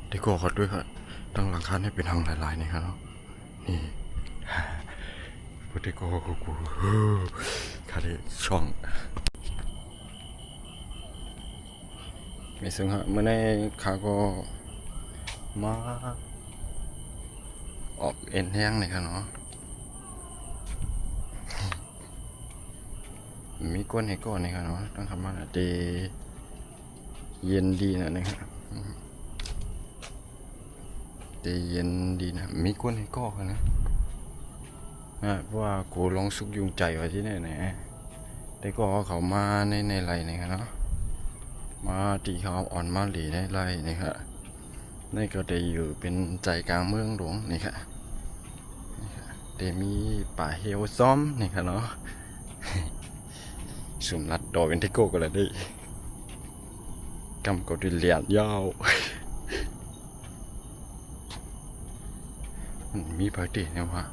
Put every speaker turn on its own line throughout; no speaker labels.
ได้ก็ขอด้วยครับตั้งหลังคาให้เป็นทางหลายๆนี่ครับนี่พุทธิโกกูคาได้ช่องมีซึ่งฮะเมื่อในขาก็มาออกเอ็นแห้งนี่ครับเนาะมีก้นให้ก้อนนี่ครับเนาะต้องทำมาดีเย็นดีนะนี่ครับดีเย็นดีนะมีก้นให้ก้อนนะเพราะว่ากูลองสุกยุงใจไว้ที่นี่นะแต่ก็เขามาในไรนี่ครับเนาะมาตีเขาอ่อนมาหลีในไรนี่ครับนี่ก็ได้อยู่เป็นใจกลางเมืองหลวงนี่ครับได้มีป่าเฮลซ้อมนี่ครับเนาะสุมรัดดอเวนติโก้ก็เลยได้กำกดเลียดยาวมันมีปกติเนี่ยวะ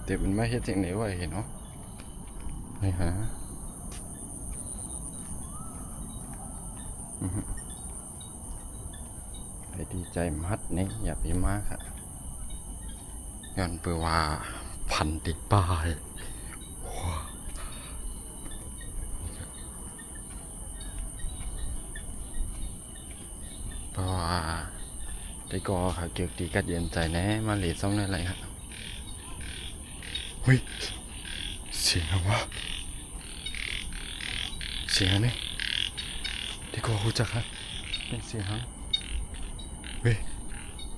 แต่มันไม่เห็นสิ่งไหนว่าเห็นเนาะนี่ฮะไปดีใจมัดนี่อย่าไปมากค่ะย้อนเพื่อว่าพันติดป้ายเพราะว่าได้ก็ค่ะเกี่ยวตีกัดเย็นใจแน่มาเหลียดซ่องอะไรครับเฮ้ยเสียงอะไรวะเสียงนี่ได้ก็รู้จักครับเป็นเสียงเฮ้ย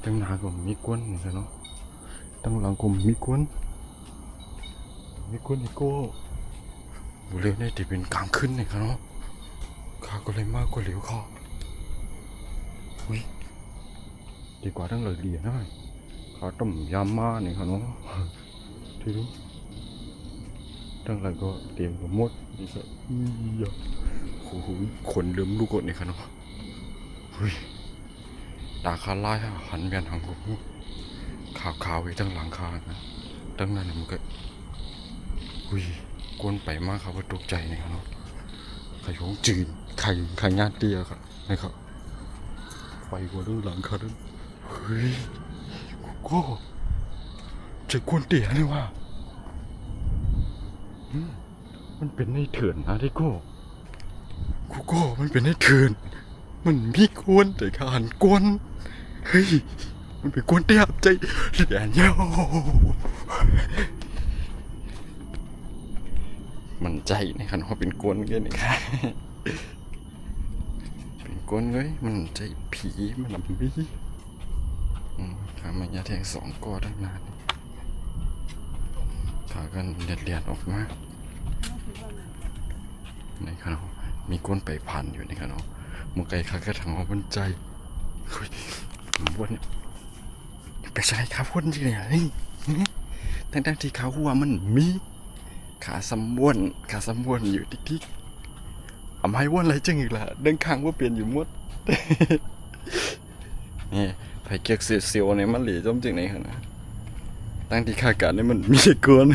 ตั้งนานก็มีกวนเหมือนกันเนาะตั้งหลังก็มีกวนอีโก้บุเรนได้ที่เป็นกลางขึ้นนี่ครับเนาะข้าก็เลยมากกว่าเหลียวข้อเฮ้ยดีกว่าตั้งเลยเหลียนะเขาต้มยำมานี่ครับเนาะที่รู้ตั้งเลยก็เตรียมกับมดนี่ก็โอ้โหคนเริ่มลูกกดนี่ครับเนาะเฮ้ยตาคาไล่หันเวียนทางกูขาวไว้ตั้งหลังคานะตั้งนั้นมันก็อุ้ยกวนไปมากครับว่าตกใจนี่ครับเนาะไข่ของจืดไข่ญาติเตี้ยครับนะครับไฟกว่าตั้งหลังคาตั้งเฮ้ยกูจะกวนเตี้ยนี่ว่ามันเป็นในเถื่อนนะที่กูมันเป็นในเถื่อนมันมีกวนแต่ข้าหันกวนเฮ้ยมันเป็นกวนเตี้ยใจเหลียนเย้ามันใจนะครับว่าเป็นกวนกันนี่ค่ะเป็นกวนเลยมันใจผีมันลำบีขามันยาแทงสองกอได้นานขากันเลียดออกมาในขณะมีก้นไปพันอยู่ในขณะมือไก่ขาก็ถังเอาบนใจวนไปใช้ขาพ่นจริงเลยนี่ตั้งที่เขาหัวมันมีขาสมวนอยู่ติ๊กเอาไม้วนอะไรจังอีกล่ะเดินข้างว่าเปลี่ยนอยู่มดนี่ไผ่เกียกเสียวเนี่ยมันหลีจมจริงไหนขนาดตั้งที่ขาการนี่มันมีกวน